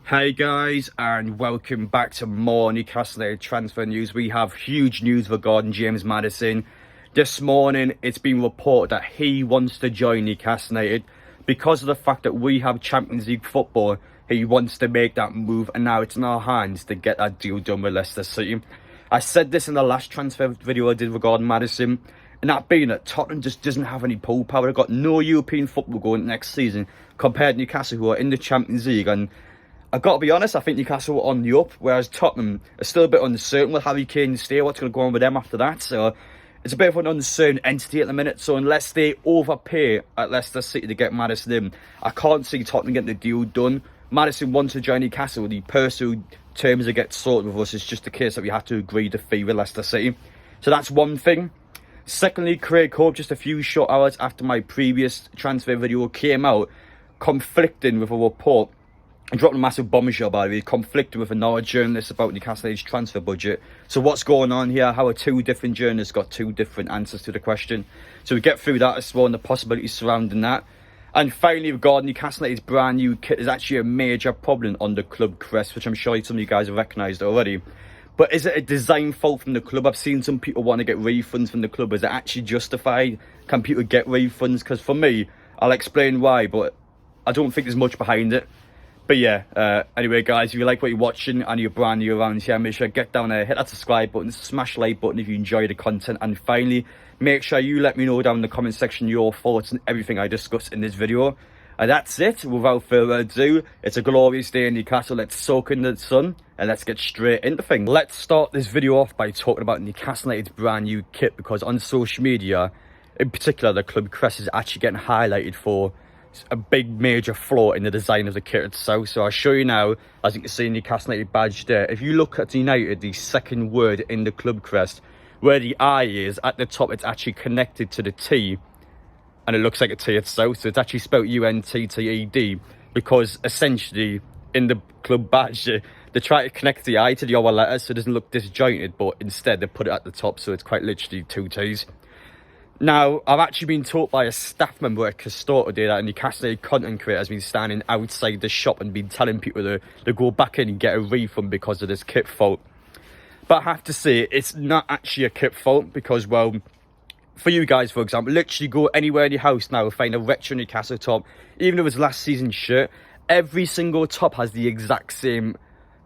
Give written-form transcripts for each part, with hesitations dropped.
Hey guys, and welcome back to more Newcastle United transfer news. We have huge news regarding James Maddison. This morning, it's been reported that he wants to join Newcastle United because of the fact that we have Champions League football. He wants to make that move, and now it's in our hands to get that deal done with Leicester City. I said this in the last transfer video I did regarding Maddison, and that being that Tottenham just doesn't have any pull power. They've got no European football going next season compared to Newcastle, who are in the Champions League. And I've got to be honest, I think Newcastle are on the up, whereas Tottenham are still a bit uncertain with Harry Kane stay. What's going to go on with them after that? So it's a bit of an uncertain entity at the minute. So unless they overpay at Leicester City to get Maddison in, I can't see Tottenham getting the deal done. Maddison wants to join Newcastle. The personal terms that get sorted with us is just the case that we have to agree the fee with Leicester City. So that's one thing. Secondly, Craig Hope, just a few short hours after my previous transfer video came out, conflicting with a report. I dropped a massive bombshell, by the way, conflicting with another journalist about Newcastle United's transfer budget. So what's going on here? How are two different journalists got two different answers to the question? So we get through that as well and the possibilities surrounding that. And finally, regarding Newcastle United's brand new kit, is actually a major problem on the club crest, which I'm sure some of you guys have recognised already. But is it a design fault from the club? I've seen some people want to get refunds from the club. Is it actually justified? Can people get refunds? Because for me, I'll explain why, but I don't think there's much behind it. But yeah, anyway guys, if you like what you're watching and you're brand new around here, make sure to get down there, hit that subscribe button, smash the like button if you enjoy the content, and finally, make sure you let me know down in the comment section your thoughts and everything I discuss in this video. And that's it. Without further ado, it's a glorious day in Newcastle. Let's soak in the sun and let's get straight into things. Let's start this video off by talking about Newcastle United's brand new kit, because on social media, in particular, the club crest is actually getting highlighted for a big major flaw in the design of the kit itself. So I'll show you now. As you can see, Newcastle United badge there. If you look at United, the second word in the club crest, where the I is at the top, it's actually connected to the T, and it looks like a T itself. So it's actually spelled UNTTED, because essentially in the club badge they try to connect the I to the other letters so it doesn't look disjointed, but instead they put it at the top, so it's quite literally two T's. Now, I've actually been taught by a staff member at Castor today that a Newcastle United content creator has been standing outside the shop and been telling people to go back in and get a refund because of this kit fault. But I have to say, it's not actually a kit fault, because, well, for you guys, for example, literally go anywhere in your house now and find a retro Newcastle top, even if it's last season's shirt, every single top has the exact same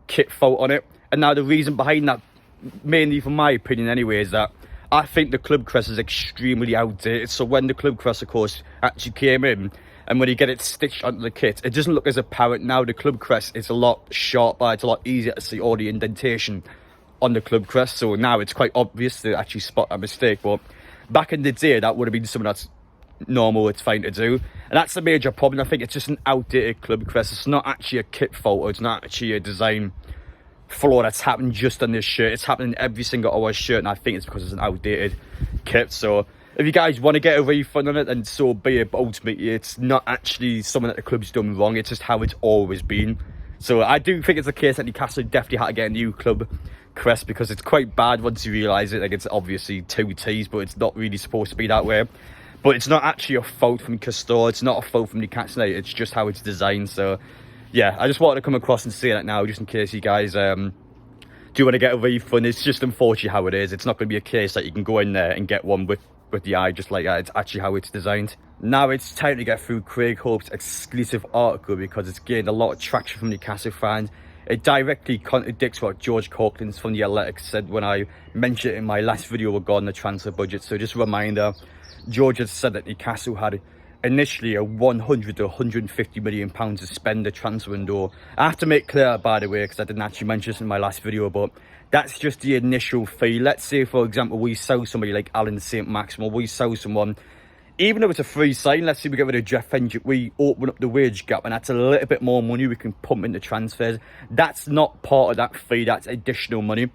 kit fault on it. And now the reason behind that, mainly from my opinion anyway, is that I think the club crest is extremely outdated. So when the club crest, of course, actually came in, and when you get it stitched onto the kit, it doesn't look as apparent. Now the club crest is a lot sharper, it's a lot easier to see all the indentation on the club crest. So now it's quite obvious to actually spot a mistake. But back in the day, that would have been something that's normal, it's fine to do. And that's the major problem. I think it's just an outdated club crest. It's not actually a kit fault, or it's not actually a design flaw that's happened just on this shirt. It's happening in every single other shirt, and I think it's because it's an outdated kit. So if you guys want to get a refund on it, then so be it. But ultimately, it's not actually something that the club's done wrong. It's just how it's always been. So I do think it's the case that Newcastle definitely had to get a new club crest, because it's quite bad once you realise it. Like, it's obviously two T's, but it's not really supposed to be that way. But it's not actually a fault from Castor. It's not a fault from Newcastle United. It's just how it's designed. So yeah, I just wanted to come across and say that now, just in case you guys do want to get a refund. It's just unfortunately how it is. It's not going to be a case that you can go in there and get one with the eye just like that. It's actually how it's designed. Now it's time to get through Craig Hope's exclusive article, because it's gained a lot of traction from Newcastle fans. It directly contradicts what George Corkins from The Athletic said when I mentioned it in my last video regarding the transfer budget. So just a reminder, George had said that Newcastle had initially a 100 to 150 million pounds to spend the transfer window. I have to make clear, by the way, because I didn't actually mention this in my last video, but that's just the initial fee. Let's say, for example, we sell somebody like Alan St. Maximin, we sell someone, even though it's a free sign, let's say we get rid of Jeff Fenwick, we open up the wage gap, and that's a little bit more money we can pump into transfers. That's not part of that fee, that's additional money.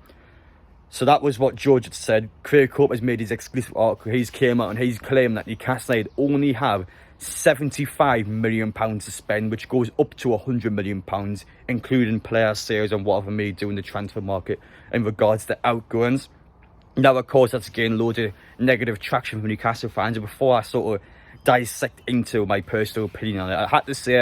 So that was what George had said. Craig Hope has made his exclusive article. He's came out and he's claimed that Newcastle United only have £75 million to spend, which goes up to £100 million, including player sales and whatever may do in the transfer market in regards to outgoings. Now, of course, that's gained loads of negative traction from Newcastle fans. And before I sort of dissect into my personal opinion on it, I had to say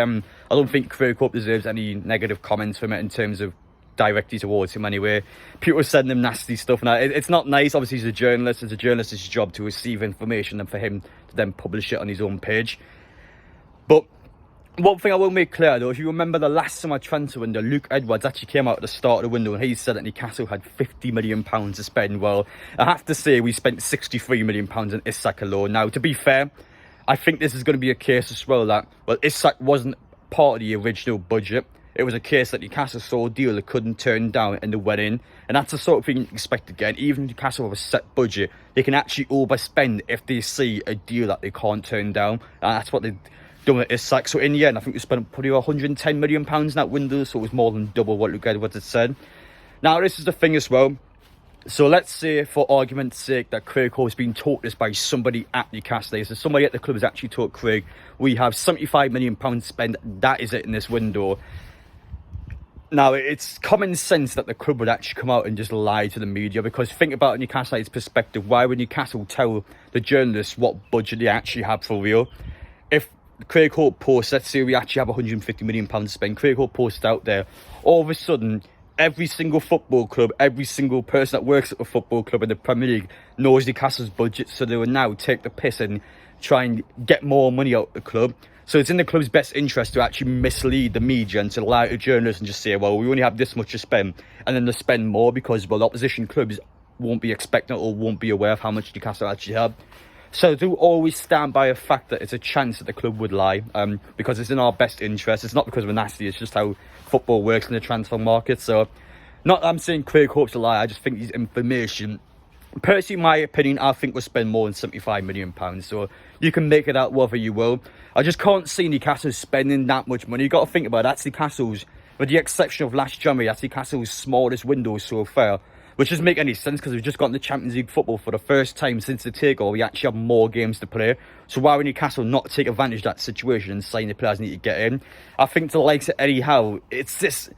I don't think Craig Hope deserves any negative comments from it in terms of directly towards him anyway. People sending him nasty stuff now. It's not nice. Obviously, he's a journalist. It's a journalist's job to receive information and for him to then publish it on his own page. But one thing I will make clear though, if you remember the last summer transfer window, Luke Edwards actually came out at the start of the window and he said that Newcastle had £50 million to spend. Well, I have to say we spent £63 million on Isak alone. Now, to be fair, I think this is going to be a case as well that, well, Isak wasn't part of the original budget. It was a case that Newcastle saw a deal they couldn't turn down and they went in. And that's the sort of thing you can expect again. Even if Newcastle have a set budget, they can actually overspend if they see a deal that they can't turn down. And that's what they done with Isak. So in the end, I think we spent probably £110 million in that window, so it was more than double what Luke Edwards had said. Now, this is the thing as well. So let's say, for argument's sake, that Craig Hope's been taught this by somebody at Newcastle. So somebody at the club has actually taught Craig, we have £75 million to spend, that is it in this window. Now, it's common sense that the club would actually come out and just lie to the media, because think about Newcastle United's perspective. Why would Newcastle tell the journalists what budget they actually have for real? If Craig Hope posts, let's say we actually have £150 million to spend, Craig Hope posts out there, all of a sudden, every single football club, every single person that works at a football club in the Premier League knows Newcastle's budget, so they will now take the piss and try and get more money out of the club. So it's in the club's best interest to actually mislead the media and to lie to journalists and just say, well, we only have this much to spend, and then they spend more because, well, opposition clubs won't be expecting it or won't be aware of how much Newcastle actually have. So do always stand by a fact that it's a chance that the club would lie, because it's in our best interest. It's not because we're nasty, it's just how football works in the transfer market. So, not that I'm saying Craig Hope's a lie, I just think his information, personally, in my opinion, I think we'll spend more than £75 million. So you can make it out whether you will. I just can't see Newcastle spending that much money. You've got to think about it. That's Newcastle's, with the exception of last January, that's Newcastle's smallest window so far. Which doesn't make any sense because we've just gotten the Champions League football for the first time since the takeover. We actually have more games to play. So why would Newcastle not take advantage of that situation and sign the players need to get in? I think to the likes of Eddie Howe, it's this...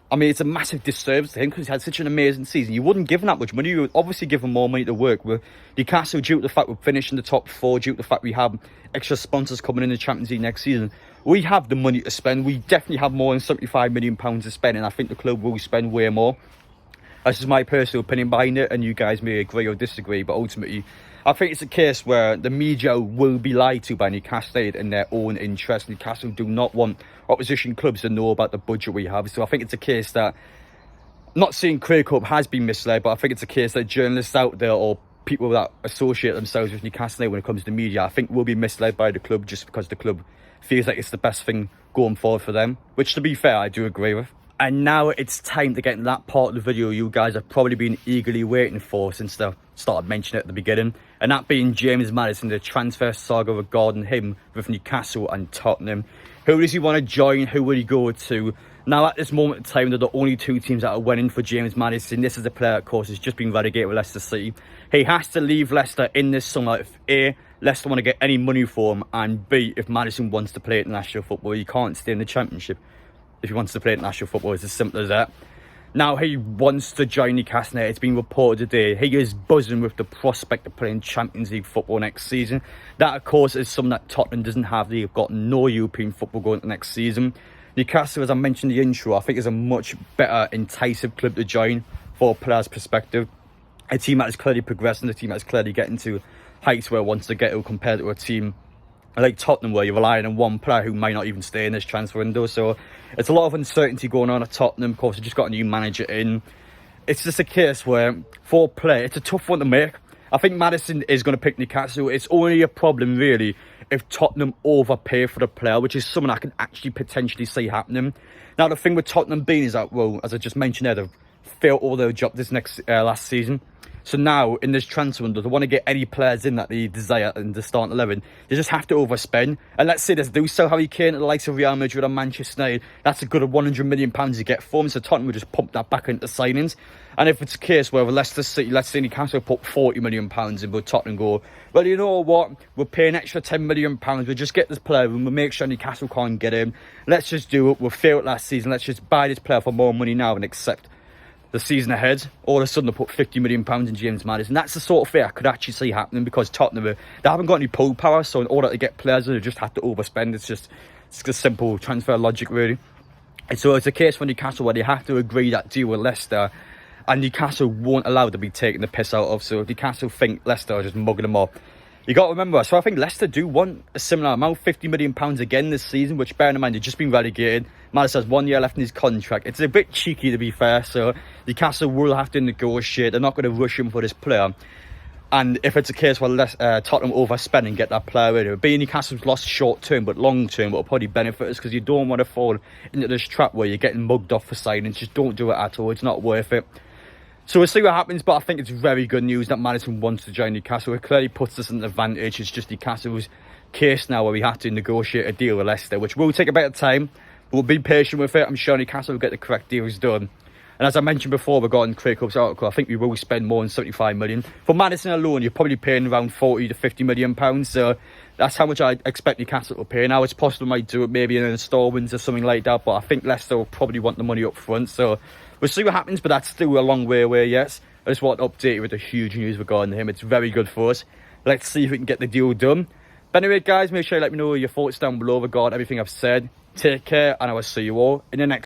I mean, it's a massive disservice to him because he had such an amazing season. You wouldn't give him that much money. You would obviously give him more money to work with. Newcastle, due to the fact we're finishing the top four, due to the fact we have extra sponsors coming in the Champions League next season, we have the money to spend. We definitely have more than £75 million to spend, and I think the club will spend way more. That's just my personal opinion behind it, and you guys may agree or disagree, but ultimately, I think it's a case where the media will be lied to by Newcastle in their own interest. Newcastle do not want opposition clubs to know about the budget we have. So I think it's a case that, I'm not saying Craig Hope has been misled, but I think it's a case that journalists out there or people that associate themselves with Newcastle when it comes to media, I think will be misled by the club just because the club feels like it's the best thing going forward for them, which, to be fair, I do agree with. And now it's time to get into that part of the video you guys have probably been eagerly waiting for since I started mentioning it at the beginning. And that being James Maddison, the transfer saga regarding him with Newcastle and Tottenham. Who does he want to join? Who will he go to? Now, at this moment in time, they're the only two teams that are winning for James Maddison. This is a player, of course, who's just been relegated with Leicester City. He has to leave Leicester in this summer if A, Leicester want to get any money for him, and B, if Maddison wants to play international football. He can't stay in the Championship if he wants to play international football. It's as simple as that. Now, he wants to join Newcastle. It's been reported today. He is buzzing with the prospect of playing Champions League football next season. That, of course, is something that Tottenham doesn't have. They've got no European football going into next season. Newcastle, as I mentioned in the intro, I think is a much better, enticing club to join for a player's perspective. A team that is clearly progressing, a team that is clearly getting to heights where it wants to get to, compared to a team like Tottenham, where you're relying on one player who might not even stay in this transfer window. So it's a lot of uncertainty going on at Tottenham. Of course, they just got a new manager in. It's just a case where, for a player, it's a tough one to make. I think Maddison is going to pick Newcastle. It's only a problem, really, if Tottenham overpay for the player, which is something I can actually potentially see happening. Now, the thing with Tottenham being is that, well, as I just mentioned there, they've failed all their job this last season. So now, in this transfer window, they want to get any players in that they desire in the starting 11. They just have to overspend. And let's say they do so Harry Kane at the likes of Real Madrid and Manchester United. That's a good £100 million to get for them. So Tottenham would just pump that back into signings. And if it's a case where Leicester City, let's say Newcastle put £40 million in, but Tottenham go, well, you know what? We'll pay an extra £10 million. We'll just get this player and we'll make sure Newcastle can't get him. Let's just do it. We'll fail it last season. Let's just buy this player for more money now and accept the season ahead. All of a sudden they put £50 million in James Maddison. That's the sort of thing I could actually see happening, because Tottenham, they haven't got any pull power, so in order to get players, they just have to overspend. It's just It's the simple transfer logic, really. And so it's a case for Newcastle where they have to agree that deal with Leicester, and Newcastle won't allow to be taken the piss out of. So Newcastle think Leicester are just mugging them up. You got to remember, so I think Leicester do want a similar amount, £50 million again this season, which, bearing in mind, they've just been relegated. Maddison has 1 year left in his contract. It's a bit cheeky, to be fair, so Newcastle will have to negotiate. They're not going to rush him for this player. And if it's a case where Tottenham overspend and get that player in, it would be Newcastle's loss short term, but long term, it will probably benefit us, because you don't want to fall into this trap where you're getting mugged off for signings. Just don't do it at all. It's not worth it. So we'll see what happens, but I think it's very good news that Maddison wants to join Newcastle. It clearly puts us in an advantage. It's just Newcastle's case now where we have to negotiate a deal with Leicester, which will take a bit of time. We'll be patient with it. I'm sure Newcastle will get the correct deals done. And as I mentioned before regarding Craig Hope's article, I think we will spend more than 75 million. For Maddison alone, you're probably paying around 40 to 50 million pounds. So that's how much I expect Newcastle to pay. Now, it's possible they might do it maybe in installments or something like that, but I think Leicester will probably want the money up front. So we'll see what happens, but that's still a long way away, yes. I just want to update you with the huge news regarding him. It's very good for us. Let's see if we can get the deal done. But anyway, guys, make sure you let me know your thoughts down below regarding everything I've said. Take care, and I will see you all in the next